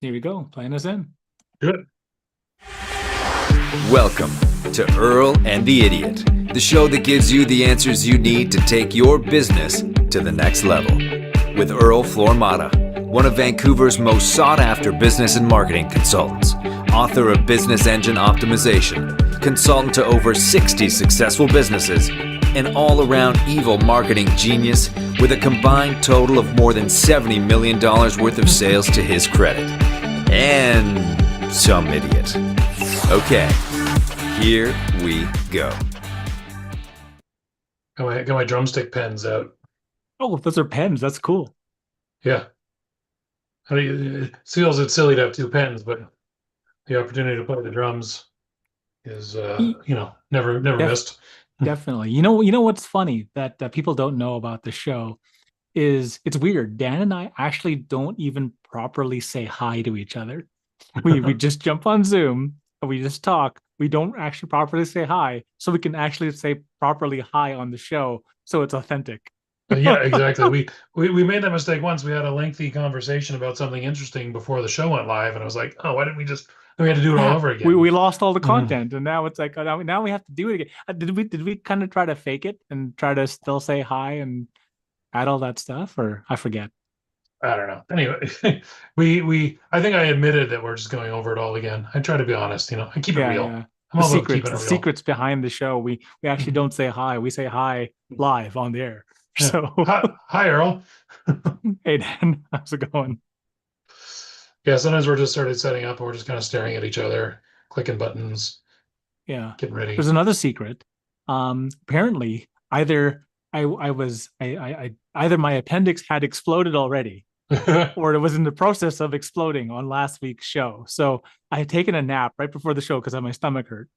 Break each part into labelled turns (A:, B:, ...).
A: Here we go. Playing us in.
B: Good.
C: Welcome to Earl and the Idiot, the show that gives you the answers you need to take your business to the next level. With Earl Flormata, one of Vancouver's most sought-after business and marketing consultants, author of Business Engine Optimization, consultant to over 60 successful businesses, an all-around evil marketing genius with a combined total of more than $70 million worth of sales to his credit. And some idiot. Okay, here we go.
B: Got my drumstick pens out.
A: Oh, those are pens. That's cool.
B: Yeah. How do you, it feels it's silly to have two pens, but the opportunity to play the drums is
A: E-
B: never
A: Def
B: missed.
A: Definitely. You know what's funny that people don't know about the show is it's weird. Dan and I actually don't even properly say hi to each other. We just jump on Zoom and we just talk. We don't actually properly say hi, so we can actually say properly hi on the show, so it's authentic.
B: Yeah, exactly. We made that mistake once. We had a lengthy conversation about something interesting before the show went live, and I was like, "Oh, why didn't we just?" And we had to do it all
A: Crap.
B: over
A: We
B: again.
A: we lost all the
B: Mhm.
A: content, and now it's like now we have to do it again. Did we kind of try to fake it and try to still say hi and add all that stuff, or I forget.
B: I don't know. Anyway, we I think I admitted that we're just going over it all again. I try to be honest. I keep it
A: Yeah,
B: real.
A: yeah.
B: I'm
A: The
B: all about
A: secrets,
B: keeping
A: the
B: it real.
A: secrets behind the show. We actually don't say hi. We say hi live on the air.
B: Yeah.
A: So,
B: Hi, Earl.
A: hey Dan, how's it going?
B: Yeah, sometimes we're just started setting up and we're just kind of staring at each other, clicking buttons,
A: Yeah.
B: getting
A: There's
B: ready.
A: another secret. Apparently, either I was I either my appendix had exploded already, or it was in the process of exploding on last week's show. So I had taken a nap right before the show because my stomach hurt,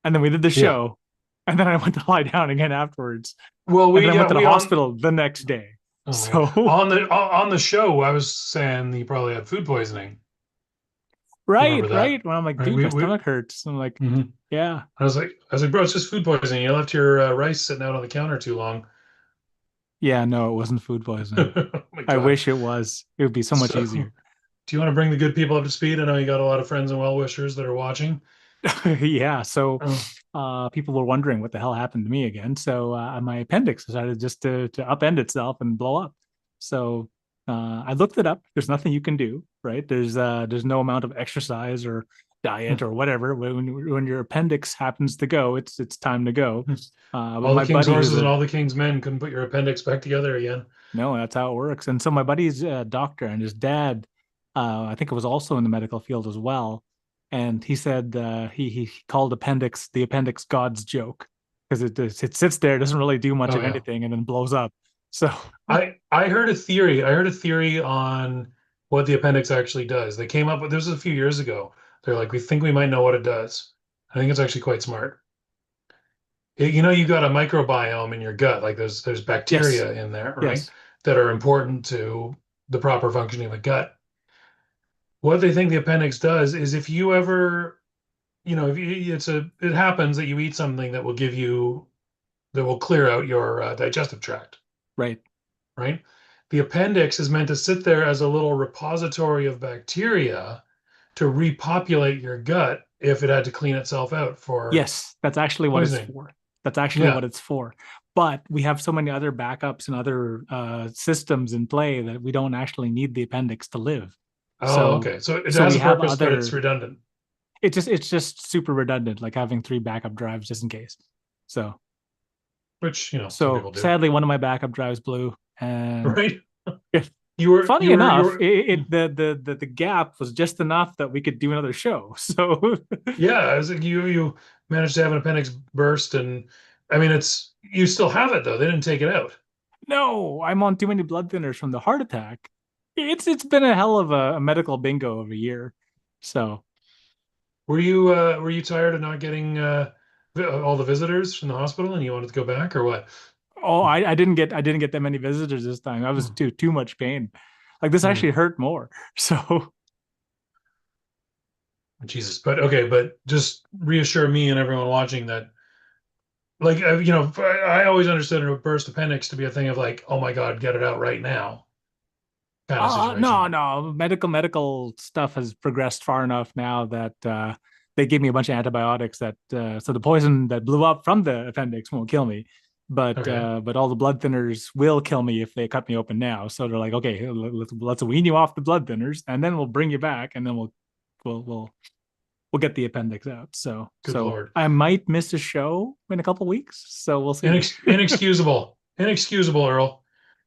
A: and then we did the
B: Yeah.
A: show, and then I went to lie down again afterwards,
B: Well,
A: and
B: we
A: then I
B: yeah,
A: went to the
B: we on
A: hospital the next day.
B: oh my God.
A: So
B: On the show, I was saying you probably had food poisoning. You
A: right,
B: remember that?
A: right. When I'm like,
B: Right?
A: dude,
B: We
A: my
B: we
A: stomach hurts. I'm like,
B: mhm.
A: yeah,
B: I was like, bro, it's just food poisoning. You left your rice sitting out on the counter too long.
A: yeah. No, it wasn't food poisoning.
B: Oh my
A: I
B: God.
A: wish it was. It would be so much
B: So,
A: easier.
B: do you want to bring the good people up to speed? I know you got a lot of friends and well-wishers that are watching.
A: Yeah. So
B: Oh,
A: people were wondering what the hell happened to me again. So my appendix decided just to upend itself and blow up. So I looked it up. There's nothing you can do, right? There's no amount of exercise or diet or whatever. When your appendix happens to go, it's time to go. But
B: all the
A: my
B: king's
A: buddy, who's
B: horses and
A: a
B: all the king's men couldn't put your appendix back together again.
A: no, that's how it works. And so my buddy's a doctor, and his dad, I think it was also in the medical field as well. And he said he called appendix the appendix God's joke because it sits there, doesn't really do much
B: Oh
A: of
B: yeah.
A: anything, and then blows up. So
B: I heard a theory. I heard a theory on what the appendix actually does. They came up with this was a few years ago. They're like, we think we might know what it does. I think it's actually quite smart. You got a microbiome in your gut, like there's
A: yes,
B: bacteria in there, right?
A: yes,
B: That are important to the proper functioning of the gut. What they think the appendix does is if you ever, if you, it happens that you eat something that will clear out your digestive tract,
A: right.
B: right? The appendix is meant to sit there as a little repository of bacteria to repopulate your gut if it had to clean itself out for
A: Yes, that's actually what it's
B: poisoning.
A: for. That's actually
B: Yeah.
A: what it's for. But we have so many other backups and other systems in play that we don't actually need the appendix to live.
B: Oh,
A: So
B: okay. So it
A: so
B: has
A: we
B: a
A: have
B: purpose, but it's
A: other
B: redundant.
A: it's just super redundant, like having three backup drives just in case. So
B: Which, some
A: so
B: people do,
A: sadly, one of my backup drives blew, and
B: right?
A: if,
B: You were,
A: funny
B: you were, you
A: enough,
B: were,
A: the gap was just enough that we could do another show. So
B: yeah. I was like, you managed to have an appendix burst, and I mean, you still have it though. They didn't take it out.
A: no, I'm on too many blood thinners from the heart attack. It's been a hell of a medical bingo of a year. So
B: Were you tired of not getting all the visitors from the hospital, and you wanted to go back, or what?
A: oh, I didn't get that many visitors this time. I was
B: Hmm.
A: too much pain. Like this
B: Hmm.
A: actually hurt more. So
B: Jesus, but okay, but just reassure me and everyone watching that, like, I always understood a burst appendix to be a thing of like, oh my God, get it out right now. kind of
A: No,
B: situation.
A: no. Medical stuff has progressed far enough now that they gave me a bunch of antibiotics that so the poison that blew up from the appendix won't kill me,
B: Okay,
A: but all the blood thinners will kill me if they cut me open now. So they're like, okay, let's wean you off the blood thinners, and then we'll bring you back, and then we'll we'll we'll get the appendix out.
B: good
A: So
B: Lord.
A: I might miss a show in a couple weeks. So we'll see.
B: Inexcusable. Inexcusable, Earl.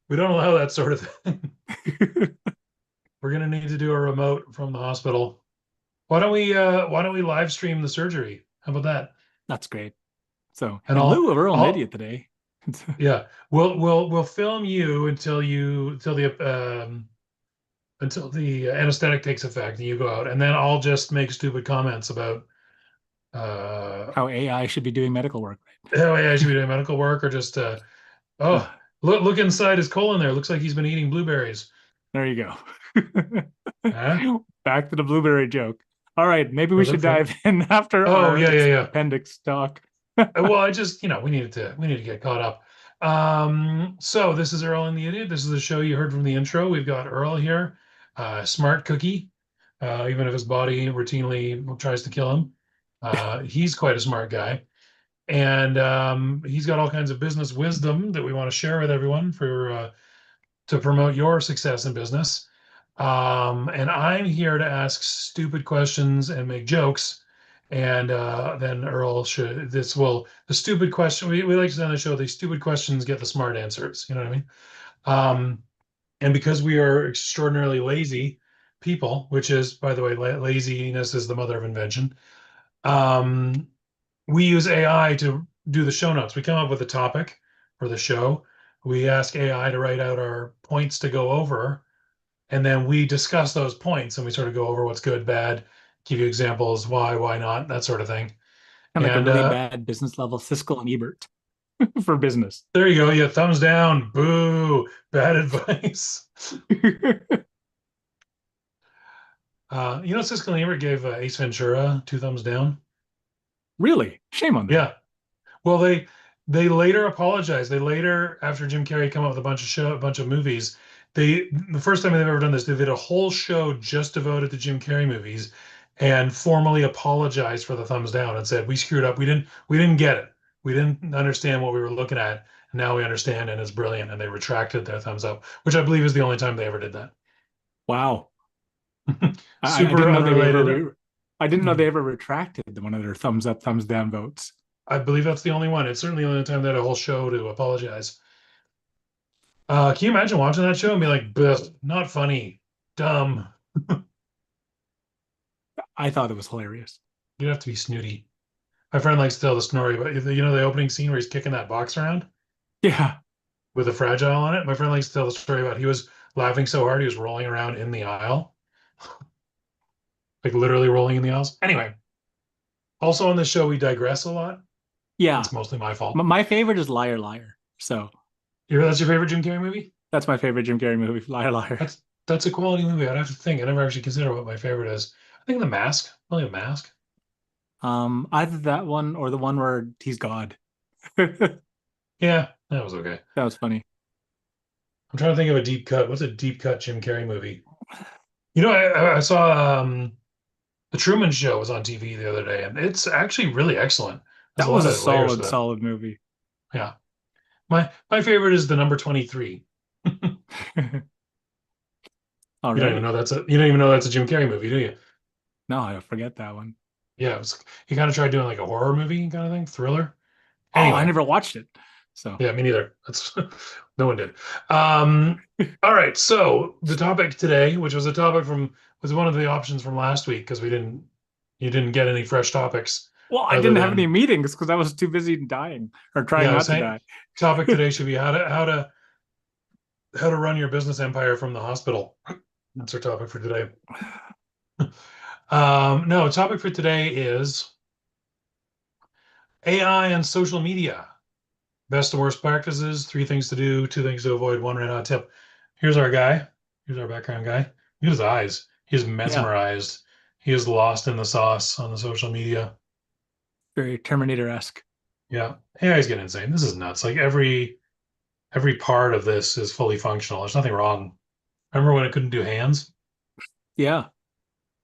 B: We don't allow that sort of thing. We're gonna need to do a remote from the hospital. Why don't we live stream the surgery? How about that?
A: That's great. So
B: And
A: in lieu of Earl and
B: I'll
A: Idiot today.
B: yeah, we'll film you until the anesthetic takes effect and you go out, and then I'll just make stupid comments about uh
A: How AI should be doing medical work.
B: how I should be doing medical work, or just oh,
A: Ah,
B: look inside his colon there. Looks like he's been eating blueberries.
A: there you go.
B: Huh?
A: Back to the blueberry joke. All right, maybe we
B: For the
A: should
B: for
A: dive in after
B: oh
A: our
B: yeah, yeah, yeah.
A: appendix talk.
B: Well, I just, we need to get caught up. So this is Earl and the Idiot. This is the show you heard from the intro. We've got Earl here, smart cookie, even if his body routinely tries to kill him. He's quite a smart guy. And he's got all kinds of business wisdom that we want to share with everyone for to promote your success in business. And I'm here to ask stupid questions and make jokes. And then Earl should, the stupid question, we like to say on the show, the stupid questions get the smart answers. You know what I mean? Um, and because we are extraordinarily lazy people, which is, by the way, laziness is the mother of invention. Um, we use AI to do the show notes. We come up with a topic for the show. We ask AI to write out our points to go over, and then we discuss those points and we sort of go over what's good, bad, give you examples, why not, that sort of thing.
A: And like a
B: And
A: really bad business level Siskel and Ebert for business.
B: there you go. Yeah, thumbs down. Boo. Bad advice. Siskel and Ebert gave Ace Ventura two thumbs down.
A: Really? Shame on them.
B: Yeah. Well, they later apologized. They later, after Jim Carrey come up with a bunch of movies, the first time they've ever done this, they did a whole show just devoted to Jim Carrey movies, and formally apologized for the thumbs down and said, "We screwed up. We didn't get it. We didn't understand what we were looking at. And now we understand, and it's brilliant." And they retracted their thumbs up, which I believe is the only time they ever did that.
A: Wow. I
B: Super
A: didn't know
B: unrelated.
A: I didn't know they ever retracted one of their thumbs up, thumbs down votes.
B: I believe that's the only one. It's certainly the only time they had a whole show to apologize. Can you imagine watching that show and be like, "Bleh, not funny, dumb."
A: I thought it was hilarious.
B: You'd have to be snooty. My friend likes to tell the story about the opening scene where he's kicking that box around
A: Yeah.
B: with a fragile on it. My friend likes to tell the story about he was laughing so hard he was rolling around in the aisle, like literally rolling in the aisles. Anyway, also on this show we digress a lot.
A: Yeah.
B: It's mostly my fault.
A: My favorite is Liar Liar. So
B: That's your favorite Jim Carrey movie?
A: that's my favorite Jim Carrey movie, Liar Liar.
B: That's a quality movie. I'd have to think. I never actually consider what my favorite is. I think The Mask. Only The Mask.
A: Either that one or the one where he's God. That
B: Yeah, that was okay.
A: was funny.
B: I'm trying to think of a deep cut. What's a deep cut Jim Carrey movie? I saw The Truman Show was on TV the other day, and it's actually really excellent. There's
A: That
B: a
A: was
B: lot
A: a
B: of layers
A: solid,
B: to it.
A: solid movie.
B: Yeah. My favorite is the number 23.
A: Alrighty.
B: You don't even know that's a Jim Carrey movie, do you?
A: No, I forget that one.
B: Yeah, he kind of tried doing like a horror movie kind of thing, thriller.
A: Oh, I
B: Anyway,
A: never watched it. So
B: yeah, me neither. That's no one did. Um, all right, so the topic today, which was a topic was one of the options from last week because you didn't get any fresh topics
A: well, I
B: other
A: didn't have any
B: than
A: meetings because I was too busy dying or trying
B: yeah, I
A: not
B: was
A: to
B: saying
A: die.
B: topic today should be how to run your business empire from the hospital. That's our topic for today. No, topic for today is AI and social media. Best and worst practices, 3 things to do, 2 things to avoid, one red hot tip. Here's our guy. Here's our background guy. Look at his eyes. He's
A: Yeah,
B: mesmerized. He is lost in the sauce on the social media.
A: very Terminator-esque.
B: Yeah. AI is getting insane. This is nuts. Like every part of this is fully functional. There's nothing wrong. Remember when it couldn't do hands?
A: Yeah.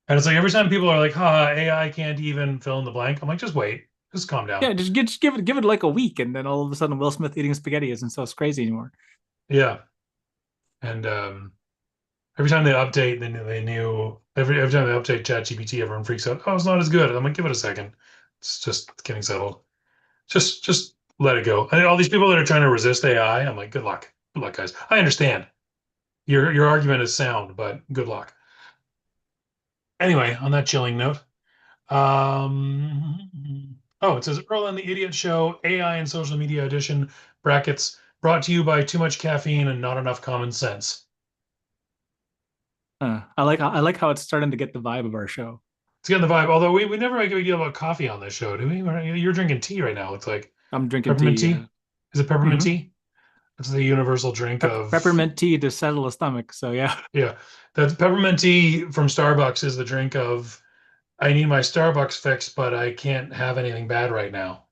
B: And it's like every time people are like, "Ha, AI can't even fill in the blank." I'm like, just wait, just calm down.
A: Yeah, just give it like a week, and then all of a sudden Will Smith eating spaghetti isn't so crazy anymore.
B: Yeah, and every time they update, they knew every time they update ChatGPT, everyone freaks out. Oh, it's not as good. I'm like, give it a second. It's just getting settled. Just let it go. And all these people that are trying to resist AI, I'm like, good luck. Good luck, guys. I understand. Your argument is sound, but good luck. Anyway, on that chilling note, oh, it says Earl and the Idiot Show, AI and Social Media Edition, brackets, brought to you by too much caffeine and not enough common sense.
A: I like how it's starting to get the vibe of our show.
B: It's getting the vibe. Although we never make a big deal about coffee on this show, do we? You're drinking tea right now. It's like
A: I'm drinking
B: peppermint
A: tea.
B: tea. Is it peppermint
A: Mhm.
B: tea? It's the universal drink of
A: Peppermint tea to settle a stomach. So yeah.
B: yeah. That peppermint tea from Starbucks is the drink of I need my Starbucks fix, but I can't have anything bad right now.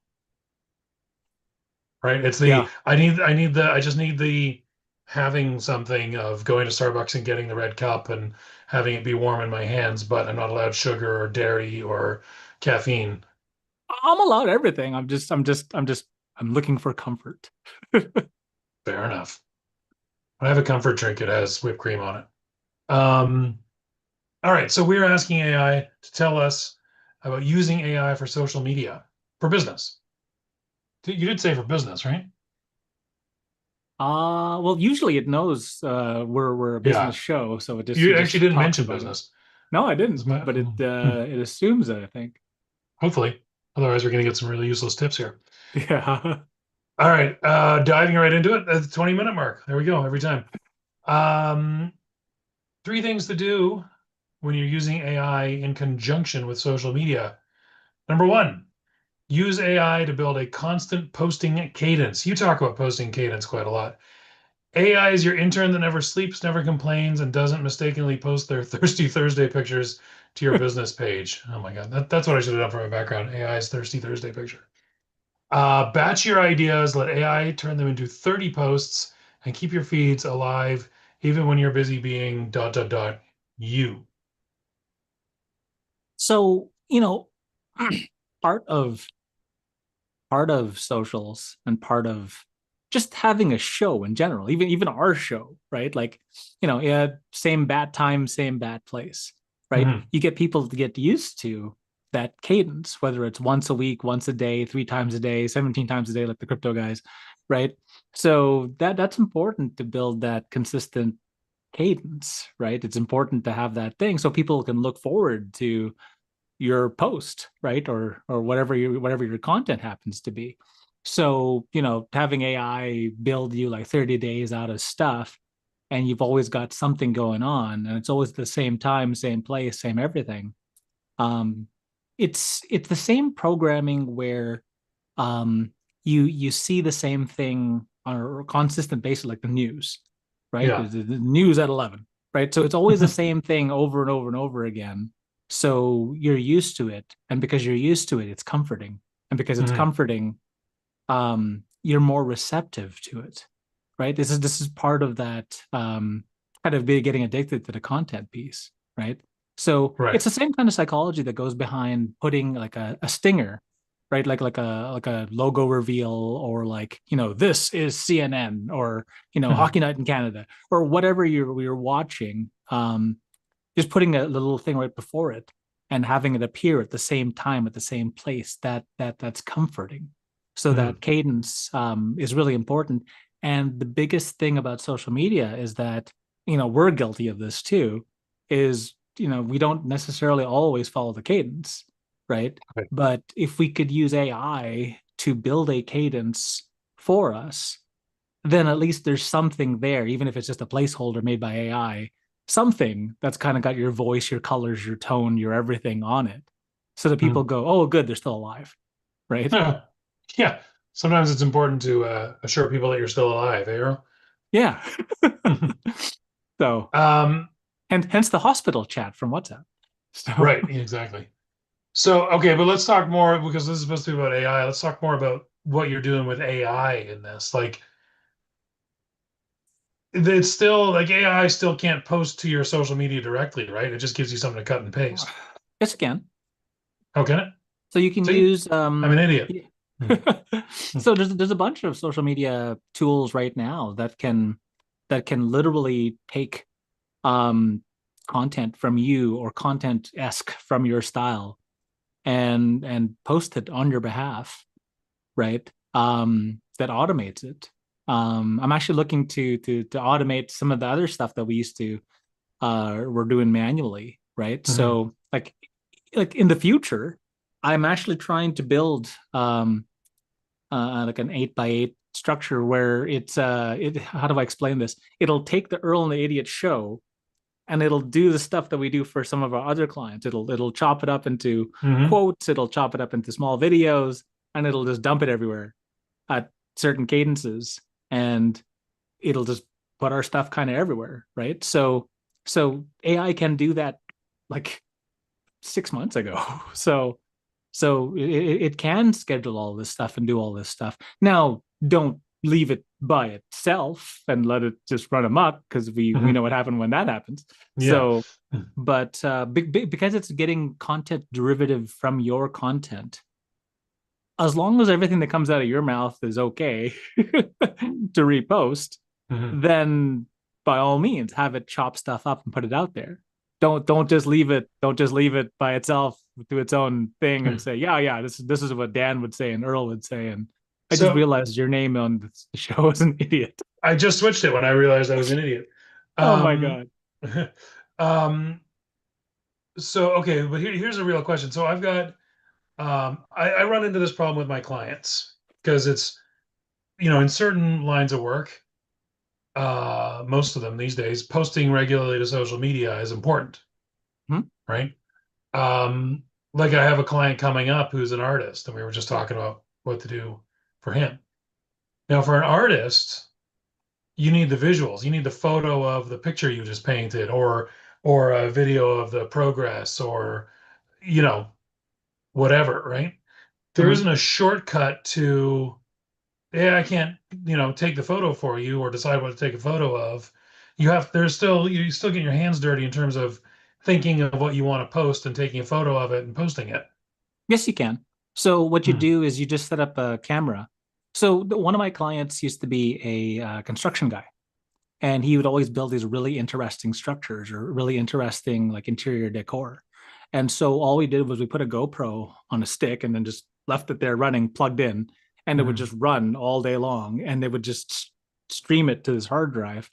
B: Right? It's the
A: Yeah.
B: I just need the having something of going to Starbucks and getting the red cup and having it be warm in my hands, but I'm not allowed sugar or dairy or caffeine.
A: I'm allowed everything. I'm looking for comfort.
B: Fair enough. When I have a comfort drink, it has whipped cream on it. All right, so we're asking AI to tell us about using AI for social media for business. You did say for business, right?
A: Well, usually it knows we're a business
B: Yeah.
A: show, so it
B: You actually
A: just
B: didn't
A: talks
B: mention
A: about it.
B: business.
A: No, I
B: That's
A: didn't,
B: my,
A: but it assumes it, I think.
B: hopefully. Otherwise, we're going to get some really useless tips here.
A: Yeah.
B: All right, diving right into it. At the 20-minute mark. There we go, every time. Um, three things to do when you're using AI in conjunction with social media. Number one, use AI to build a constant posting cadence. You talk about posting cadence quite a lot. AI is your intern that never sleeps, never complains, and doesn't mistakenly post their Thirsty Thursday pictures to your business page. Oh my God, that's what I should have done for my background. AI's Thirsty Thursday picture. Batch your ideas, let AI turn them into 30 posts, and keep your feeds alive even when you're busy being dot dot dot you.
A: So, part of part of socials and part of just having a show in general, even our show, right? Like, yeah, same bat time, same bat place, right?
B: Mhm.
A: You get people to get used to that cadence, whether it's once a week, once a day, 3 times a day, 17 times a day, like the crypto guys, right? So that's important to build that consistent cadence, right? It's important to have that thing so people can look forward to your post, right? Or whatever your content happens to be. So, having AI build you like 30 days out of stuff and you've always got something going on and it's always the same time, same place, same everything. Um, it's the same programming where you see the same thing on a consistent basis, like the news, right? The,
B: Yeah.
A: the news at 11, right? So it's always the same thing over and over and over again. So you're used to it, and because you're used to it, it's comforting, and because it's
B: Mhm.
A: comforting, you're more receptive to it, right? This is part of that kind of be getting addicted to the content piece, right? So
B: Right.
A: it's the same kind of psychology that goes behind putting like a stinger, right? Like a logo reveal, or like, this is CNN, or
B: Mhm.
A: Hockey Night in Canada, or whatever you're watching. Just putting a little thing right before it and having it appear at the same time at the same place, that's comforting. So
B: Mhm.
A: that cadence is really important. And the biggest thing about social media is that, we're guilty of this too, is, we don't necessarily always follow the cadence, right?
B: Right.
A: But if we could use AI to build a cadence for us, then at least there's something there, even if it's just a placeholder made by AI, something that's kind of got your voice, your colors, your tone, your everything on it. So that people
B: Mhm.
A: go, oh, good, they're still alive. Right.
B: Yeah. Sometimes it's important to assure people that you're still alive, eh, Earl?
A: Yeah. So,
B: Um,
A: and hence the hospital chat from WhatsApp. So,
B: right, exactly. So, okay, but let's talk more because this is supposed to be about AI. Let's talk more about what you're doing with AI in this. Like, it's still like AI still can't post to your social media directly, right? It just gives you something to cut and paste.
A: Yes, again.
B: How can it?
A: So you can
B: See,
A: use
B: I'm an idiot. Hmm.
A: so there's a bunch of social media tools right now that can literally take um content from you or content-esque from your style and post it on your behalf, right? That automates it. I'm actually looking to automate some of the other stuff that we used to we're doing manually, right?
B: Hmm.
A: So like in the future, I'm actually trying to build like an 8x8 structure where it how do I explain this? It'll take the Earl and the Idiot show and it'll do the stuff that we do for some of our other clients. It'll chop it up into
B: Hmm.
A: quotes, it'll chop it up into small videos, and it'll just dump it everywhere at certain cadences, and it'll just put our stuff kind of everywhere, right? So AI can do that like 6 months ago. So it can schedule all this stuff and do all this stuff. Now, don't leave it by itself and let it just run amok because we
B: Hmm.
A: know what happened when that happens.
B: Yeah.
A: So, but because it's getting content derivative from your content, as long as everything that comes out of your mouth is okay to repost,
B: Hmm.
A: then by all means have it chop stuff up and put it out there. Don't just leave it by itself to its own thing and say, yeah, this is what Dan would say and Earl would say. And I just
B: So
A: realized your name on the show is an idiot.
B: I just switched it when I realized I was an idiot.
A: Oh my
B: Um,
A: God.
B: um, so okay, but here's a real question. So I've got I run into this problem with my clients because it's in certain lines of work, most of them these days, posting regularly to social media is important,
A: Hmm?
B: right? Um, like I have a client coming up who's an artist, and we were just talking about what to do for him. Now, for an artist, you need the visuals. You need the photo of the picture you just painted, or a video of the progress, or you know, whatever, right? There
A: Mm-hmm.
B: isn't a shortcut to, yeah, I can't, take the photo for you or decide what to take a photo of. You still get your hands dirty in terms of thinking of what you want to post and taking a photo of it and posting it.
A: Yes, you can. So what you
B: Hmm.
A: do is you just set up a camera. So one of my clients used to be a construction guy, and he would always build these really interesting structures or really interesting like interior decor. And so all we did was we put a GoPro on a stick and then just left it there running, plugged in, and it would
B: Hmm.
A: just run all day long, and they would just stream it to this hard drive,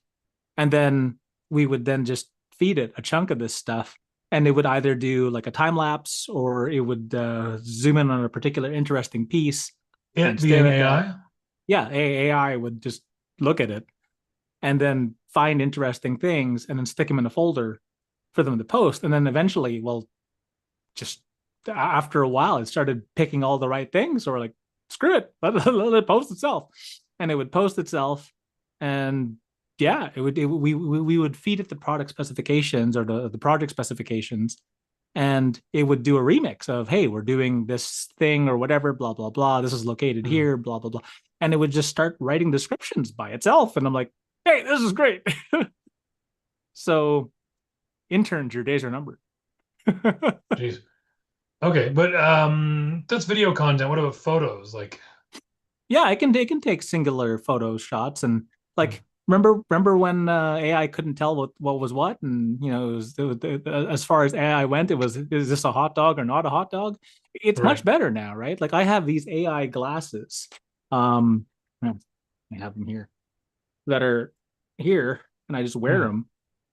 A: and then we would then just feed it a chunk of this stuff, and it would either do like a time lapse or it would zoom in on a particular interesting piece and
B: It
A: stare
B: being
A: at that.
B: AI.
A: Yeah, AI would just look at it and then find interesting things and then stick them in a folder for them to post. And then eventually, well, just after a while, it started picking all the right things, or like, screw it, let it post itself. And it would post itself. And yeah, we would feed it the product specifications or the project specifications, and it would do a remix of, hey, we're doing this thing or whatever, blah blah blah, this is located
B: Hmm.
A: here, blah blah blah, and it would just start writing descriptions by itself, and I'm like, hey, this is great. So interns, your days are numbered.
B: Jeez. Okay, but that's video content. What about photos? Like,
A: Yeah, it can take singular photo shots, and
B: hmm,
A: like remember when AI couldn't tell what was what, and as far as AI went, it was, is this a hot dog or not a hot dog? It's much
B: right.
A: better now, right? Like I have these AI glasses, um, I have them here, that are here, and I just wear
B: Hmm.
A: them,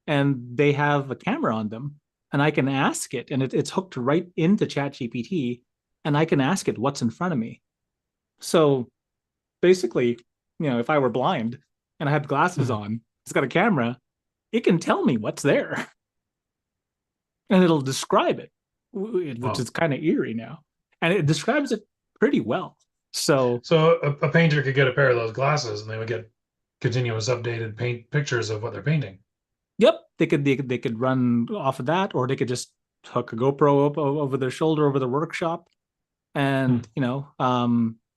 A: and they have a camera on them, and I can ask it, and it's hooked right into ChatGPT, and I can ask it what's in front of me. So basically, if I were blind and I had glasses
B: Hmm.
A: on, it's got a camera, it can tell me what's there and it'll describe it, which
B: Wow.
A: is kind of eerie now. And it describes it pretty well. So,
B: So a painter could get a pair of those glasses, and they would get continuous updated paint pictures of what they're painting.
A: yep, they could run off of that, or they could just hook a GoPro up over their shoulder over the workshop,
B: Hmm.
A: and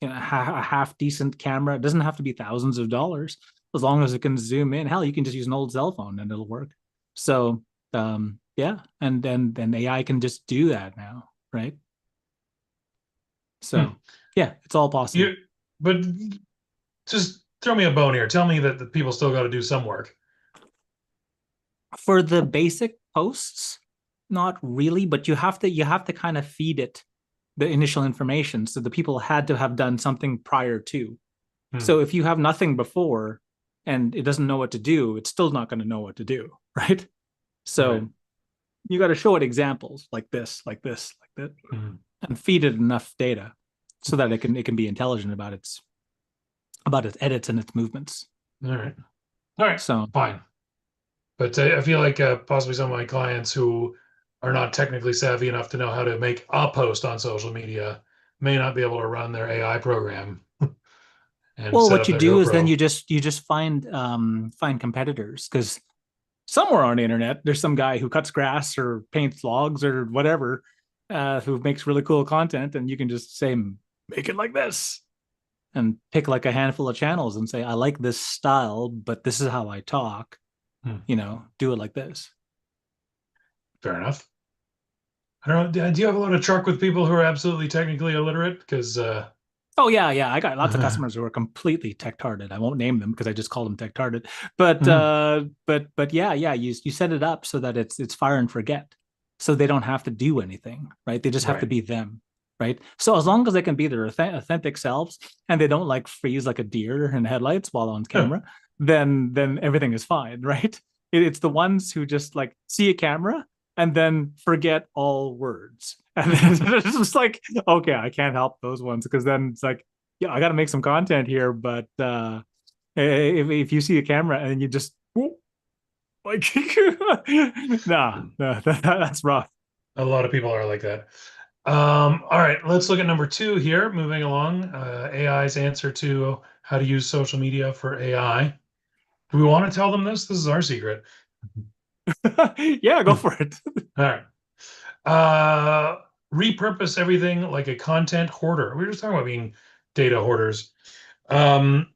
A: a half decent camera. It doesn't have to be thousands of dollars. as long as it can zoom in. Hell, you can just use an old cell phone and it'll work. So yeah, and AI can just do that now, right?
B: Hmm.
A: So yeah, it's all possible.
B: You, but just throw me a bone here. Tell me that the people still got to do some work.
A: For the basic posts, not really, but you have to kind of feed it the initial information. So the people had to have done something prior to.
B: Hmm.
A: So if you have nothing before and it doesn't know what to do, it's still not going to know what to do, right?
B: Right.
A: So you got to show it examples like this, like this, like that,
B: Hmm.
A: and feed it enough data so that it can be intelligent about its edits and its movements.
B: All right. All right.
A: So
B: Fine. But I feel like possibly some of my clients who are not technically savvy enough to know how to make a post on social media may not be able to run their AI program and
A: well,
B: set
A: what
B: up
A: you
B: their
A: do is then
B: GoPro.
A: you just find competitors because somewhere on the internet there's some guy who cuts grass or paints logs or whatever who makes really cool content, and you can just say make it like this and pick like a handful of channels and say I like this style, but this is how I talk.
B: Hmm.
A: Do it like this.
B: Fair enough. I don't know. Do you have a lot of truck with people who are absolutely technically illiterate? Because
A: Oh yeah. I got lots of customers who are completely tech-tarded. I won't name them because I just called them tech-tarded. But yeah, you set it up so that it's fire and forget. So they don't have to do anything, right? They just have to
B: right.
A: be them, right? So as long as they can be their authentic selves and they don't like freeze like a deer in headlights while on
B: Huh.
A: camera, then everything is fine, right? It's the ones who just like see a camera and then forget all words. And then it's just like, okay, I can't help those ones because then it's like, yeah, I got to make some content here. But if you see a camera and you just like, nah, that's rough.
B: A lot of people are like that. All right, let's look at number two here. Moving along, AI's answer to how to use social media for AI. Do we want to tell them this? This is our secret.
A: Yeah, go for it.
B: All right. Uh, Repurpose everything like a content hoarder. We were just talking about being data hoarders. Um,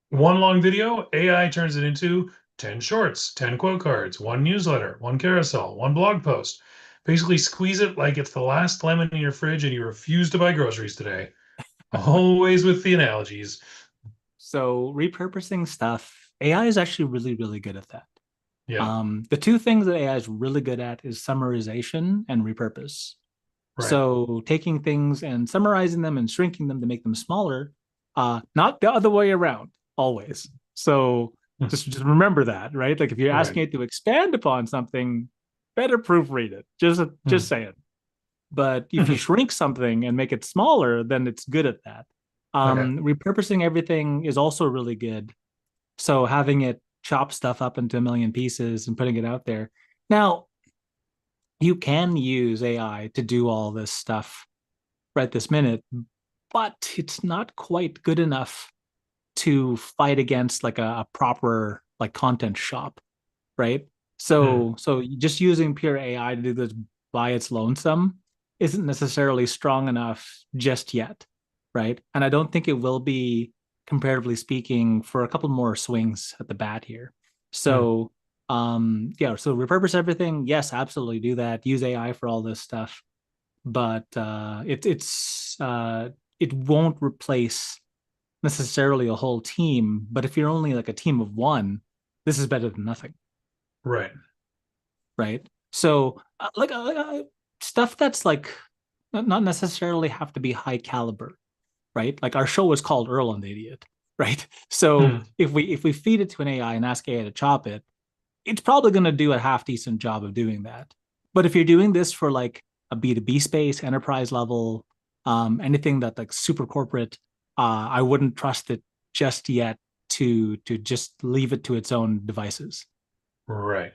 B: One long video, AI turns it into 10 shorts, 10 quote cards, one newsletter, one carousel, one blog post. Basically, squeeze it like it's the last lemon in your fridge and you refuse to buy groceries today. Always with the analogies.
A: So repurposing stuff, AI is actually really, really good at that.
B: Yeah,
A: The two things that AI is really good at is summarization and repurpose.
B: right.
A: So taking things and summarizing them and shrinking them to make them smaller, not the other way around, always. So
B: Hmm.
A: just remember that, right? Like if you're
B: Right.
A: asking it to expand upon something, better proofread it.
B: Hmm.
A: Just say it. But if you shrink something and make it smaller, then it's good at that.
B: Okay.
A: Repurposing everything is also really good. So having it chop stuff up into a million pieces and putting it out there. Now, you can use AI to do all this stuff right this minute, but it's not quite good enough to fight against like a proper like content shop, right?
B: Hmm.
A: So just using pure AI to do this by its lonesome isn't necessarily strong enough just yet, right? And I don't think it will be, comparatively speaking, for a couple more swings at the bat here.
B: Hmm.
A: So yeah, so repurpose everything. Yes, absolutely do that. Use AI for all this stuff, but it won't replace necessarily a whole team. But if you're only like a team of one, this is better than nothing,
B: Right.
A: right? So stuff that's like not necessarily have to be high caliber, right? Like our show is called Earl and the Idiot, right? So
B: Hmm.
A: if we feed it to an AI and ask AI to chop it, it's probably going to do a half decent job of doing that. But if you're doing this for like a B2B space, enterprise level, anything that like super corporate, I wouldn't trust it just yet to just leave it to its own devices.
B: Right.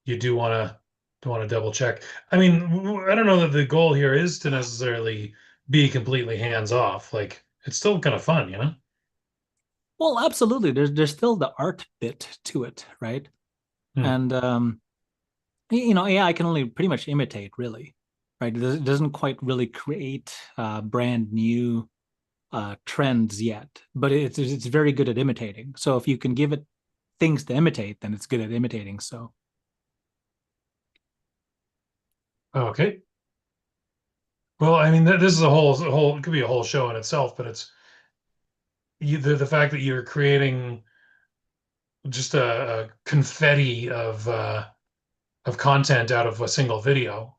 B: You do want to double check. I mean, I don't know that the goal here is to necessarily be completely hands off. Like it's still kind of fun, you know?
A: Well, absolutely. There's still the art bit to it, right?
B: Hmm.
A: And AI can only pretty much imitate, really, right? It doesn't quite really create brand new trends yet, but it's very good at imitating. So if you can give it things to imitate, then it's good at imitating. So
B: Okay. Well, I mean, this is a whole, it could be a whole show in itself, but it's the fact that you're creating just a confetti of content out of a single video,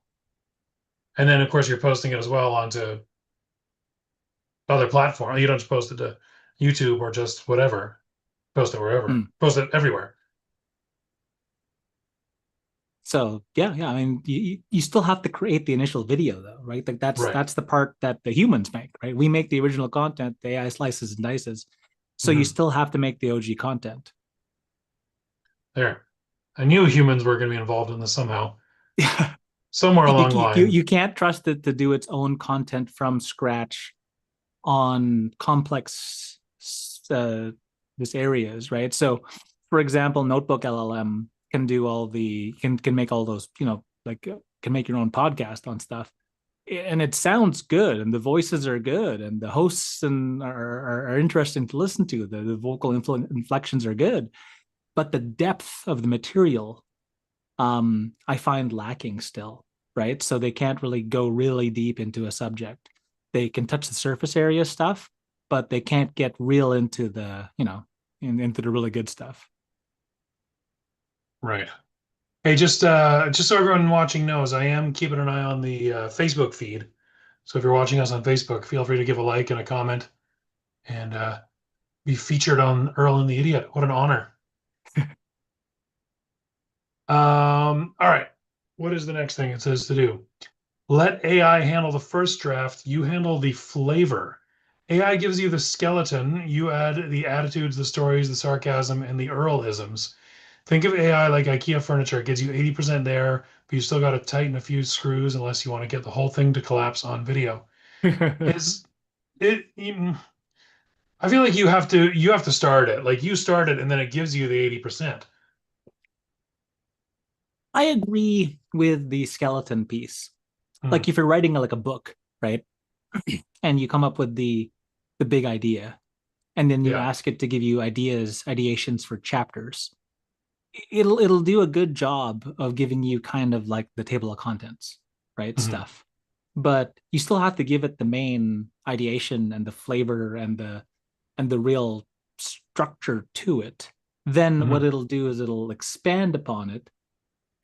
B: and then of course you're posting it as well onto other platforms. You don't just post it to YouTube or just whatever. Post it wherever.
A: mm.
B: Post it everywhere.
A: So yeah. I mean, you still have to create the initial video though, right? Like
B: Right.
A: that's the part that the humans make, right? We make the original content, the AI slices and dices. So you
B: Hmm.
A: still have to make the OG content.
B: There. I knew humans were going to be involved in this somehow, somewhere
A: you,
B: along the
A: you
B: line.
A: you can't trust it to do its own content from scratch on complex uh, this areas, right? So, for example, Notebook LLM can do all the can make all those, like can make your own podcast on stuff, and it sounds good, and the voices are good, and the hosts and are interesting to listen to. The vocal inflections are good, but the depth of the material, I find lacking still, right? So they can't really go really deep into a subject. They can touch the surface area stuff, but they can't get real into the, into the really good stuff.
B: Right. Hey, just so everyone watching knows, I am keeping an eye on the Facebook feed. So if you're watching us on Facebook, feel free to give a like and a comment and be featured on Earl and the Idiot. What an honor. All right. What is the next thing it says to do? Let AI handle the first draft. You handle the flavor. AI gives you the skeleton. You add the attitudes, the stories, the sarcasm, and the Earlisms. Think of AI like IKEA furniture. It gives you 80% there, but you still got to tighten a few screws unless you want to get the whole thing to collapse on video. Is it even, I feel like you have to start it. Like you start it and then it gives you the 80%.
A: I agree with the skeleton piece.
B: Hmm.
A: Like if you're writing like a book, right? And you come up with the big idea, and then you
B: Yeah.
A: ask it to give you ideations for chapters. It'll do a good job of giving you kind of like the table of contents, right?
B: Hmm.
A: Stuff. But you still have to give it the main ideation and the flavor and the real structure to it. Then what
B: Hmm.
A: it'll do is it'll expand upon it,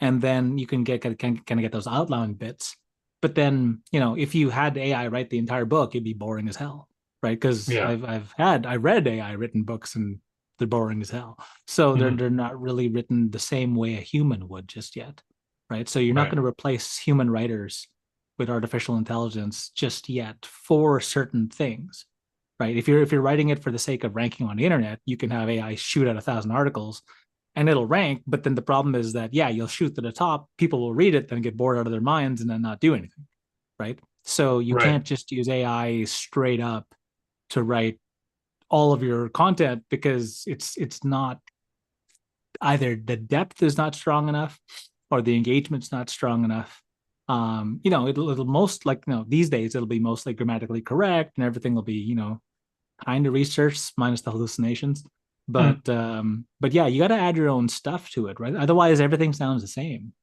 A: and then you can kind of get those outline bits. But then, if you had AI write the entire book, it'd be boring as hell, right? Because
B: Yeah.
A: I read AI written books, and they're boring as hell. So they're
B: Hmm.
A: they're not really written the same way a human would just yet, right? So you're not
B: Right.
A: going to replace human writers with artificial intelligence just yet for certain things, right? If you're writing it for the sake of ranking on the internet, you can have AI shoot out 1,000 articles and it'll rank. But then the problem is that, yeah, you'll shoot to the top, people will read it, then get bored out of their minds and then not do anything, right? So you
B: Right.
A: can't just use AI straight up to write all of your content, because it's not, either the depth is not strong enough or the engagement's not strong enough. It'll most, like, these days it'll be mostly grammatically correct and everything will be, kind of researched minus the hallucinations.
B: Hmm.
A: But yeah, you got to add your own stuff to it, right? Otherwise everything sounds the same,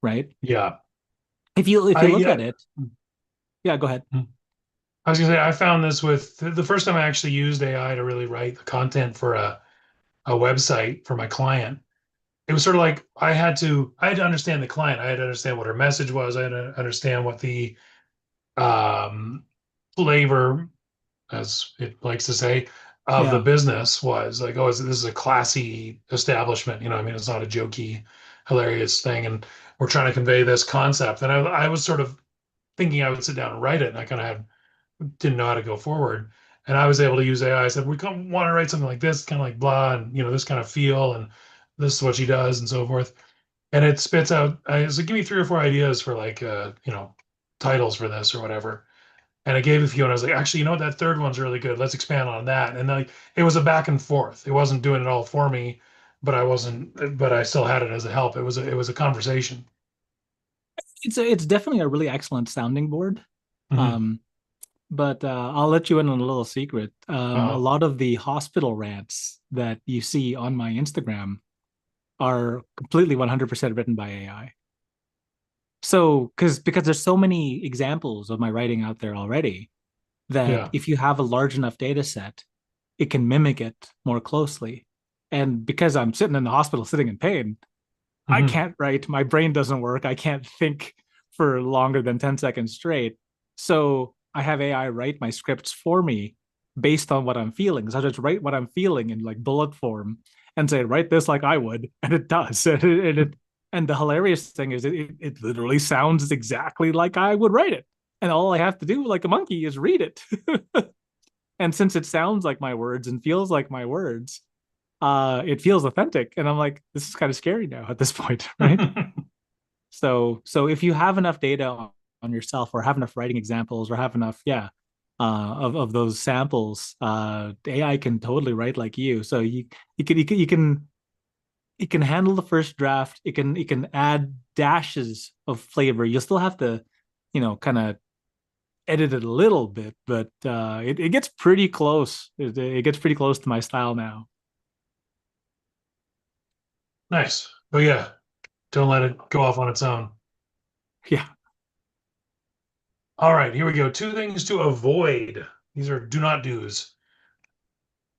A: right?
B: Yeah.
A: If
B: I
A: you look at
B: yeah.
A: it, yeah, go ahead.
B: Hmm. I was gonna say I found this with the first time I actually used AI to really write the content for a website for my client. It was sort of like I had to understand the client. I had to understand what her message was. I had to understand what the um, flavor, as it likes to say, of the
A: Yeah.
B: business was. Like, oh, this is a classy establishment. I mean, it's not a jokey, hilarious thing. And we're trying to convey this concept. And I was sort of thinking I would sit down and write it, and I kind of didn't know how to go forward. And I was able to use AI. I said, we want to write something like this, kind of like blah, and this kind of feel, and this is what she does, and so forth. And it spits out. I was like, give me 3 or 4 ideas for like, titles for this or whatever. And I gave a few, and I was like, actually, what? That third one's really good. Let's expand on that. And like, it was a back and forth. It wasn't doing it all for me, but I wasn't. But I still had it as a help. It was a conversation.
A: It's definitely a really excellent sounding board.
B: Hmm.
A: Um, but I'll let you in on a little secret. A
B: Uh-oh.
A: lot of the hospital rants that you see on my Instagram are completely 100% written by AI. So, because there's so many examples of my writing out there already that
B: Yeah.
A: if you have a large enough data set, it can mimic it more closely. And because I'm sitting in the hospital sitting in pain, I
B: Hmm.
A: can't write. My brain doesn't work. I can't think for longer than 10 seconds straight. So I have AI write my scripts for me based on what I'm feeling. So I just write what I'm feeling in like bullet form and say, write this like I would. And it does. And the hilarious thing is it literally sounds exactly like I would write it. And all I have to do, like a monkey, is read it. And since it sounds like my words and feels like my words, it feels authentic. And I'm like, this is kind of scary now at this point, right? So if you have enough data on yourself, or have enough writing examples, or have enough, yeah, of those samples, AI can totally write like you. So you can it can handle the first draft. It can add dashes of flavor. You'll still have to, kind of edit it a little bit, but it gets pretty close. It gets pretty close to my style now.
B: Nice. But yeah, don't let it go off on its own.
A: Yeah.
B: All right, here we go. Two things to avoid. These are do not do's.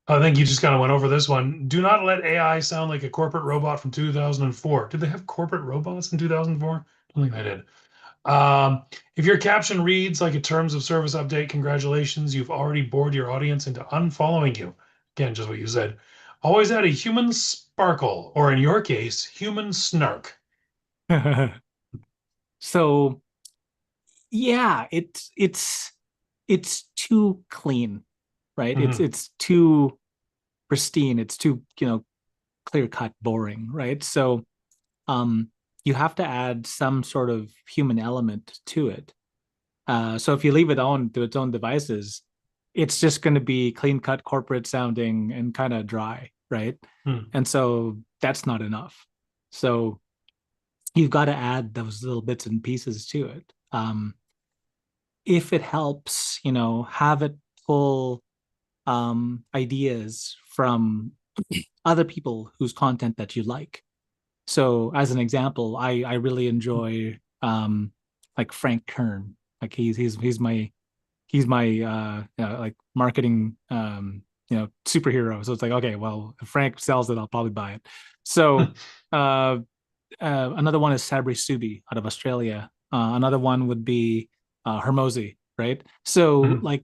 B: I think you just kind of went over this one. Do not let AI sound like a corporate robot from 2004. Did they have corporate robots in 2004? I don't think they did. If your caption reads like a terms of service update, congratulations, you've already bored your audience into unfollowing you. Again, just what you said. Always add a human sparkle, or in your case, human snark.
A: So yeah, it's too clean, right? It's
B: Hmm.
A: it's too pristine. It's too, clear cut, boring, right? So um you have to add some sort of human element to it. So if you leave it on to its own devices, it's just going to be clean cut, corporate sounding, and kind of dry, right?
B: Hmm.
A: And so that's not enough. So you've got to add those little bits and pieces to it. If it helps, have it pull ideas from other people whose content that you like. So, as an example, I really enjoy like Frank Kern. Like he's my like marketing superhero. So it's like, okay, well, if Frank sells it, I'll probably buy it. So uh another one is Sabri Subi out of Australia. Another one would be Hermosi, right? So,
B: Hmm.
A: like,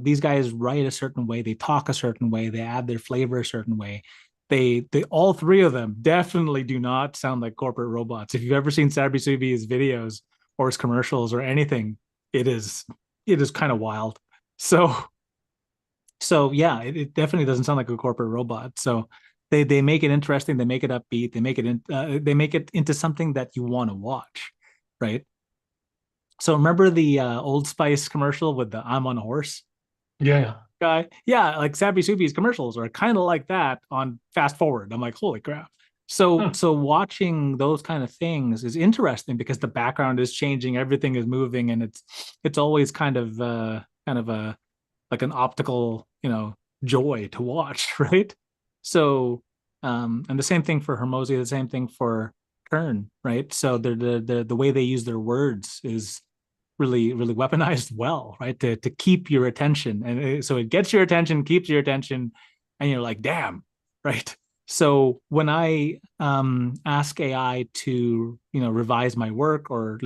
A: these guys write a certain way, they talk a certain way, they add their flavor a certain way. They all three of them definitely do not sound like corporate robots. If you've ever seen Sabri Subi's videos or his commercials or anything, it is it is kind of wild. So yeah, it definitely doesn't sound like a corporate robot. So they make it interesting, they make it upbeat, they make it into something that you want to watch, right? So remember the Old Spice commercial with the "I'm on a horse"
B: Yeah, yeah.
A: guy? Yeah, like Sabby Subi's commercials are kind of like that on fast forward. I'm like, holy crap. So
B: Huh.
A: watching those kind of things is interesting because the background is changing, everything is moving, and it's always kind of a like an optical, joy to watch, right? So, and the same thing for Hermosi, the same thing for Kern, right? So the way they use their words is really really weaponized well, right? To keep your attention, and so it gets your attention, keeps your attention, and you're like, damn, right? So when I ask AI to revise my work, or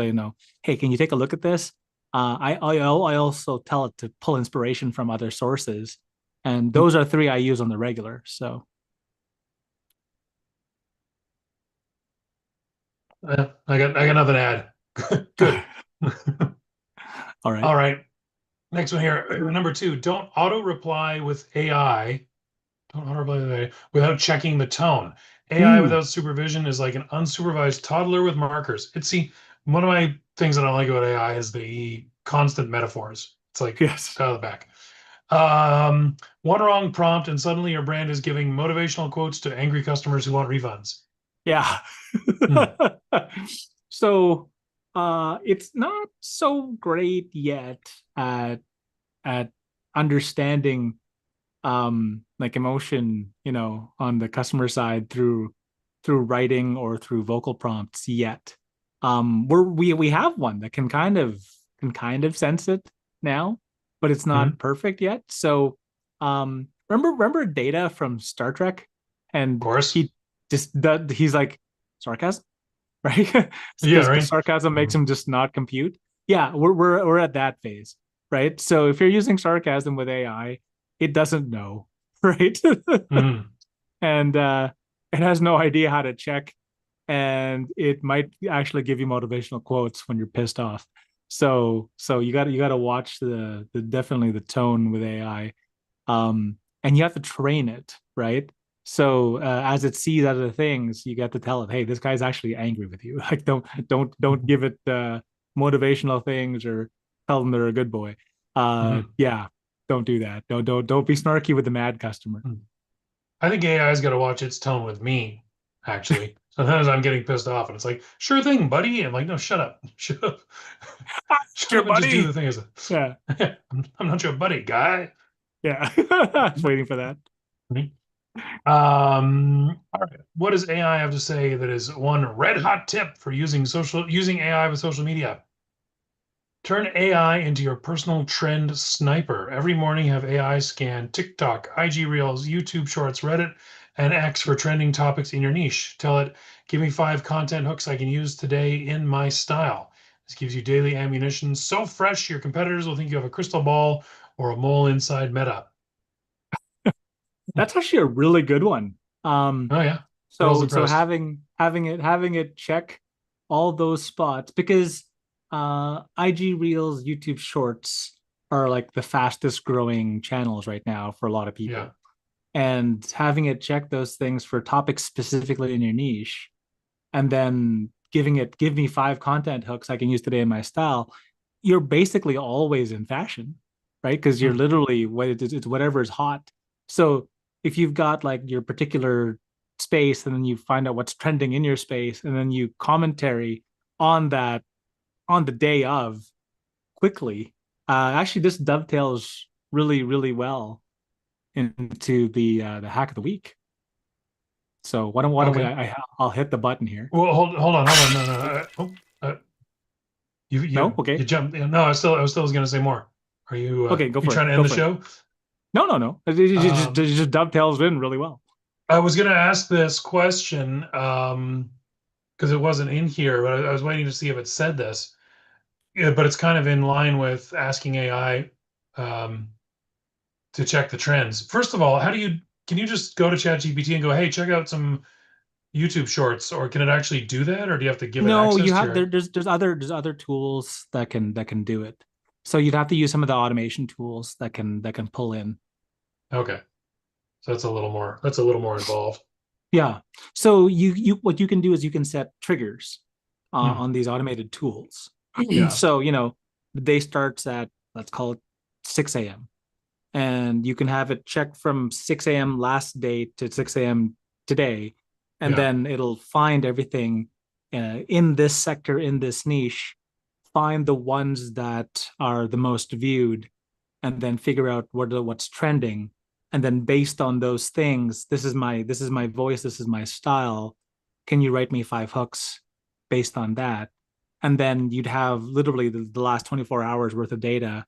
A: hey, can you take a look at this? I also tell it to pull inspiration from other sources, and those are three I use on the regular. So
B: I got nothing to add. Good.
A: all right.
B: All right. Next one here. Number two, don't auto reply with AI. Don't auto reply with AI without checking the tone. AI
A: Ooh,
B: without supervision is like an unsupervised toddler with markers. One of my things that I like about AI is the constant metaphors. It's like
A: yes,
B: dial it back. One wrong prompt and suddenly your brand is giving motivational quotes to angry customers who want refunds.
A: yeah.
B: Hmm.
A: So it's not so great yet at at understanding like emotion, on the customer side through writing or through vocal prompts yet. We have one that can kind of sense it now, but it's
B: Mhm.
A: not perfect yet. So remember Data from Star Trek,
B: Of
A: and
B: course.
A: he's like sarcasm, right?
B: Yeah,
A: Because
B: right.
A: sarcasm makes
B: Mhm.
A: him just not compute. Yeah, we're at that phase, right? So if you're using sarcasm with AI, it doesn't know, right?
B: Mhm.
A: And it has no idea how to check, and it might actually give you motivational quotes when you're pissed off. So you got to watch the definitely the tone with AI, and you have to train it, right? So as it sees other things, you get to tell it, hey, this guy's actually angry with you. Like, don't
B: Mhm.
A: give it motivational things or tell them they're a good boy.
B: Mhm.
A: Yeah, don't do that. Don't be snarky with the mad customer.
B: Mhm. I think AI's got to watch its tone with me, actually. Sometimes I'm getting pissed off and it's like, sure thing, buddy. I'm like, no, shut up. Shut up. Shut
A: Your
B: up and just do the
A: buddy.
B: thing.
A: Yeah,
B: I'm not your buddy, guy.
A: yeah. I was waiting for that.
B: All right. What does AI have to say that is one red hot tip for using AI with social media? Turn AI into your personal trend sniper. Every morning, have AI scan TikTok, IG Reels, YouTube Shorts, Reddit, and X for trending topics in your niche. Tell it, give me 5 content hooks I can use today in my style. This gives you daily ammunition so fresh your competitors will think you have a crystal ball or a mole inside Meta.
A: That's actually a really good one. Um,
B: Oh yeah, Earl's
A: so
B: impressed.
A: having it check all those spots, because IG Reels, YouTube Shorts are like the fastest growing channels right now for a lot of
B: Yeah.
A: people. And having it check those things for topics specifically in your niche, and then give me 5 content hooks I can use today in my style, you're basically always in fashion, right? Because you're
B: Hmm.
A: literally it's whatever is hot. So if you've got like your particular space, and then you find out what's trending in your space, and then you commentary on that on the day of quickly, actually this dovetails really, really well into the hack of the week. So why don't we
B: Okay.
A: I'll hit the button here.
B: Well, hold on. No, no. You
A: No?
B: you
A: Okay.
B: you jumped. No, I was still was going to say more. Are you
A: Okay, go
B: you
A: for it.
B: trying to
A: Go
B: end the
A: for it.
B: show?
A: No, no, no. It
B: Um,
A: just dovetails in really well.
B: I was going to ask this question because it wasn't in here, but I was waiting to see if it said this. Yeah, but it's kind of in line with asking AI um, to check the trends. First of all, can you just go to ChatGPT and go, hey, check out some YouTube shorts, or can it actually do that, or do you have to give it
A: No,
B: access
A: you
B: to
A: have
B: your?
A: there's other tools that can do it. So you'd have to use some of the automation tools that can pull in.
B: Okay, so that's a little more involved.
A: Yeah. So you what you can do is you can set triggers
B: Hmm.
A: on these automated tools.
B: Yeah,
A: So, the day starts at, let's call it 6 a.m. And you can have it check from 6 a.m. last day to 6 a.m. today. And
B: yeah.
A: then it'll find everything in this sector, in this niche, find the ones that are the most viewed, and then figure out what's trending. And then based on those things, this is my voice, this is my style. Can you write me 5 hooks based on that? And then you'd have literally the last 24 hours worth of data,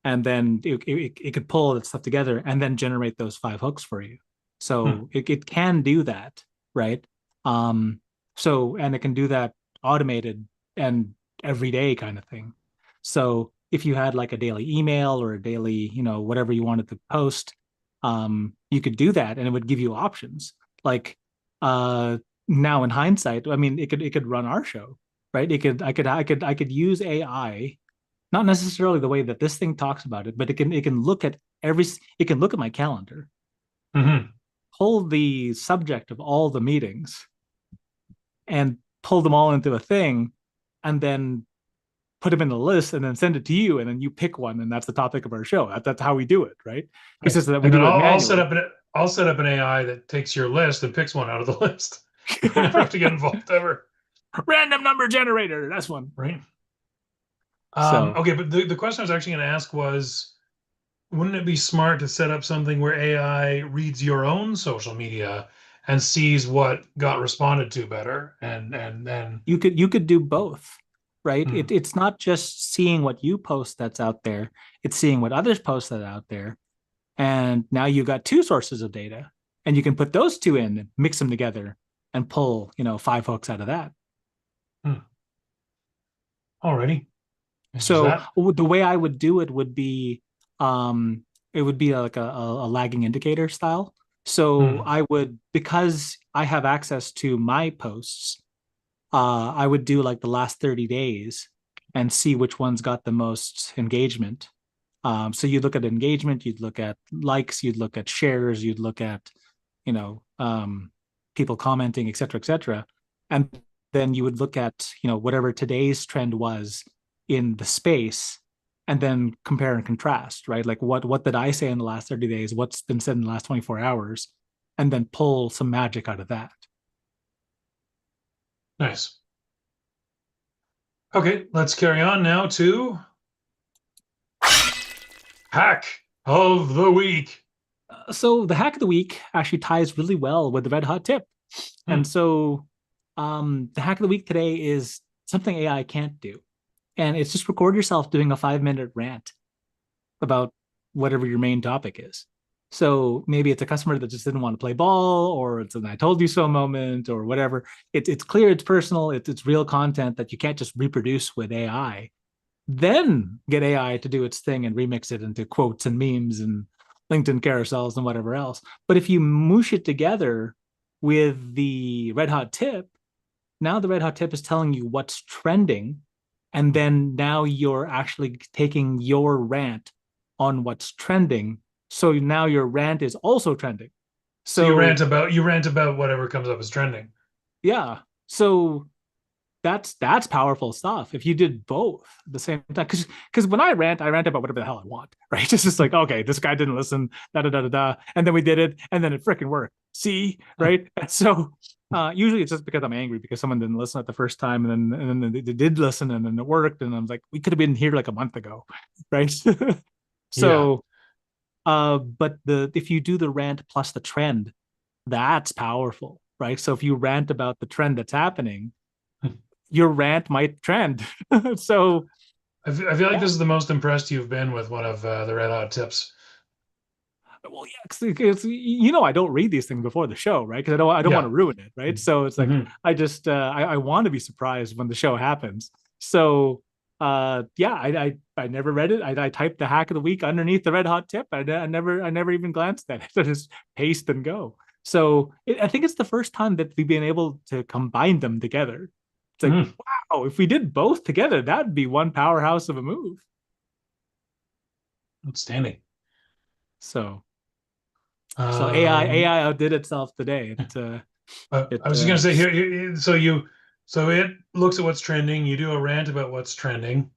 A: and then it could pull that stuff together and then generate those 5 hooks for you.
B: Hmm.
A: So it can do that, right? Um, and it can do that automated and everyday kind of thing. So if you had like a daily email or a daily, whatever you wanted to post, you could do that, and it would give you options. Like uh, now in hindsight, I mean, it could run our show, right? I could use AI, not necessarily the way that this thing talks about it, but it can look at my calendar,
B: Hmm.
A: pull the subject of all the meetings, and pull them all into a thing, and then put them in a list, and then send it to you, and then you pick one, and that's the topic of our show. That's how we do it, right? It's
B: Right.
A: just that we
B: And then
A: do it
B: I'll set
A: manually.
B: up an AI that takes your list and picks one out of the list. You never have to get involved ever,
A: Random number generator. That's one.
B: right?
A: So
B: Okay, but the question I was actually going to ask was, wouldn't it be smart to set up something where AI reads your own social media and sees what got responded to better and then
A: You could do both, right?
B: hmm,
A: It's not just seeing what you post that's out there, it's seeing what others post that out there. And now you've got two sources of data, and you can put those two in, mix them together, and pull, five hooks out of that.
B: hmm. Alrighty. There's
A: So
B: that.
A: the way I would do it would be, it would be like a lagging indicator style. So
B: Hmm.
A: I would, because I have access to my posts, I would do like the last 30 days and see which ones got the most engagement. So you'd look at engagement, you'd look at likes, you'd look at shares, you'd look at, you know, people commenting, et cetera, et cetera. And then you would look at, whatever today's trend was in the space and then compare and contrast, right? Like what did I say in the last 30 days? What's been said in the last 24 hours? And then pull some magic out of that.
B: Nice. Okay, let's carry on now to hack of the week.
A: So the hack of the week actually ties really well with the red hot tip. And
B: Hmm.
A: so the hack of the week today is something AI can't do. And it's just record yourself doing a 5 minute rant about whatever your main topic is. So maybe it's a customer that just didn't want to play ball, or it's an I told you so moment, or whatever. It's clear, it's personal, it's real content that you can't just reproduce with AI. Then get AI to do its thing and remix it into quotes and memes and LinkedIn carousels and whatever else. But if you moosh it together with the red hot tip, now the red hot tip is telling you what's trending. And then now you're actually taking your rant on what's trending. So now your rant is also trending.
B: So
A: So
B: you rant about whatever comes up as trending.
A: yeah. So that's powerful stuff if you did both at the same time, because when I rant about whatever the hell I want, right? It's just like, okay, this guy didn't listen, da da da da da, and then we did it, and then it freaking worked. See, right? And so usually it's just because I'm angry because someone didn't listen at the first time, and then they did listen, and then it worked, and I'm like, we could have been here like a month ago, right?
B: Yeah.
A: So but the if you do the rant plus the trend, that's powerful, right? So if you rant about the trend that's happening, your rant might trend. So
B: I feel like
A: yeah,
B: this is the most impressed you've been with one of the Red Hot tips.
A: well, yeah, because I don't read these things before the show, right? Because I don't want to
B: Yeah.
A: ruin it, right? So it's like
B: Hmm.
A: I want to be surprised when the show happens. So yeah, I never read it. I typed the hack of the week underneath the red hot tip. I never even glanced at it. I just paste and go. So I think it's the first time that we've been able to combine them together. It's like,
B: Hmm.
A: wow, if we did both together, that'd be one powerhouse of a move.
B: Outstanding.
A: So so
B: Um,
A: AI outdid itself today.
B: I
A: It
B: was just gonna say so it looks at what's trending. You do a rant about what's trending,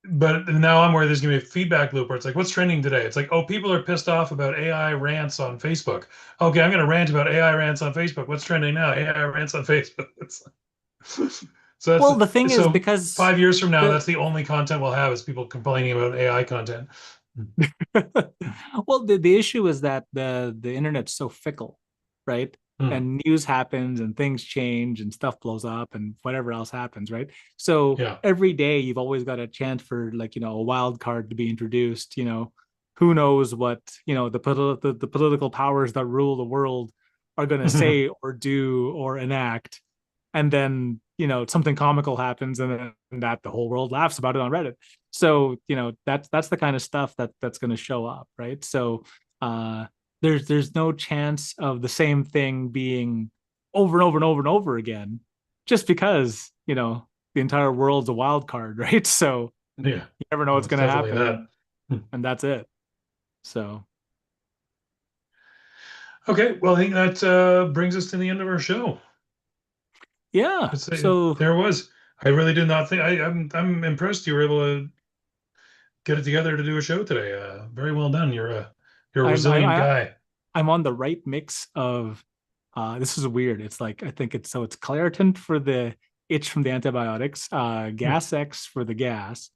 B: but now I'm worried there's gonna be a feedback loop where it's like, what's trending today? It's like, oh, people are pissed off about AI rants on Facebook. Okay, I'm gonna rant about AI rants on Facebook. What's trending now? AI rants on Facebook. So
A: well, the thing is
B: so
A: because
B: 5 years from now,
A: the
B: that's the only content we'll have is people complaining about AI content.
A: well, the issue is that the internet's so fickle, right?
B: Hmm.
A: And news happens and things change and stuff blows up and whatever else happens, right? So
B: Yeah.
A: every day you've always got a chance for, like, a wild card to be introduced. Who knows what, the political powers that rule the world are going to say or do or enact. And then, something comical happens, and then that the whole world laughs about it on Reddit. So that's the kind of stuff that's going to show up, right? So uh there's no chance of the same thing being over and over and over and over again, just because the entire world's a wild card. Right? So
B: Yeah.
A: you never know
B: Oh,
A: what's
B: it's
A: going to
B: definitely
A: happen,
B: that.
A: and that's it. So
B: Okay, well, I think that brings us to the end of our show.
A: yeah, so
B: There was. I really did not think. I'm impressed you were able to get it together to do a show today. Very well done. You're a
A: i'm i'm
B: resilient
A: I,
B: guy.
A: I'm on the right mix of this is weird. It's like, I think it's Claritin for the itch from the antibiotics,
B: Hmm.
A: Gas X for the gas,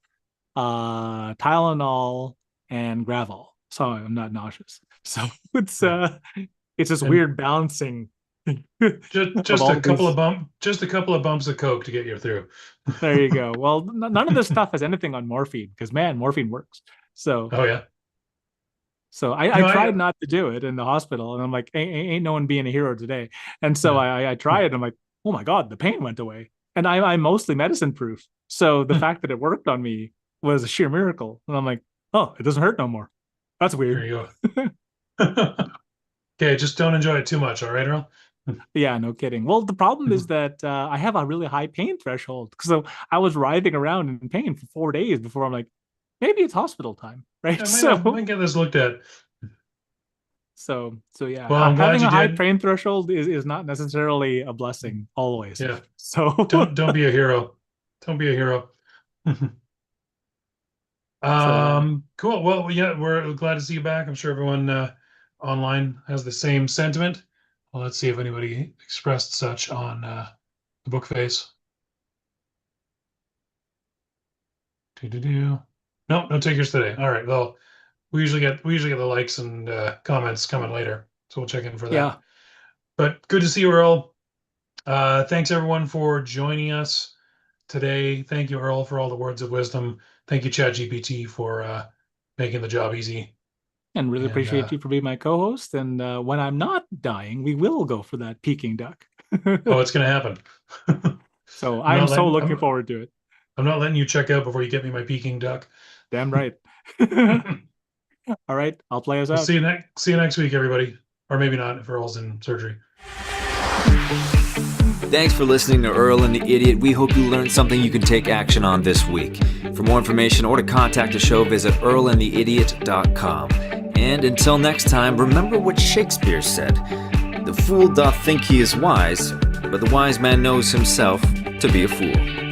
A: Tylenol, and gravel, so I'm not nauseous. So it's
B: Right.
A: it's this
B: And
A: weird balancing
B: just
A: of
B: just a
A: all
B: couple
A: these.
B: of bumps of coke to get you through.
A: There you go. Well, none of this stuff has anything on morphine because man, morphine works. So
B: Oh yeah.
A: so I
B: No, I
A: tried not to do it in the hospital, and I'm like, ain't no one being a hero today. And so
B: yeah.
A: I tried it. I'm like, oh my god, the pain went away, and I'm mostly medicine proof. So the fact that it worked on me was a sheer miracle. And I'm like, oh, it doesn't hurt no more. That's
B: There
A: weird.
B: you go. Okay, just don't enjoy it too much, all right, Earl?
A: Yeah, no kidding. Well, the problem is that I have a really high pain threshold. So I was writhing around in pain for 4 days before I'm like, maybe it's hospital time, right?
B: I
A: So
B: might get this looked at.
A: so yeah,
B: Well, I'm glad
A: having
B: you
A: a high
B: did.
A: pain threshold is not necessarily a blessing always.
B: Yeah.
A: So
B: Don't be a hero. Don't be a hero.
A: so yeah.
B: Cool. Well, yeah, we're glad to see you back. I'm sure everyone online has the same sentiment. Well, let's see if anybody expressed such on the book face. Do. No, no takers today. All right. Well, we usually get the likes and comments coming later, so we'll check in for that.
A: Yeah.
B: But good to see you, Earl. Thanks everyone for joining us today. Thank you, Earl, for all the words of wisdom. Thank you, ChatGPT, for making the job easy.
A: And really
B: And
A: appreciate you for being my co-host. And when I'm not dying, we will go for that Peking duck.
B: oh, it's gonna happen.
A: So
B: I'm
A: I'm
B: not
A: so
B: letting
A: looking forward to it.
B: I'm not letting you check out before you get me my Peking duck.
A: Damn right. All right, I'll play us
B: We'll
A: out.
B: see you next week, everybody. Or maybe not if Earl's in surgery.
C: Thanks for listening to Earl and the Idiot. We hope you learned something you can take action on this week. For more information or to contact the show, visit earlandtheidiot.com. And until next time, remember what Shakespeare said. The fool doth think he is wise, but the wise man knows himself to be a fool.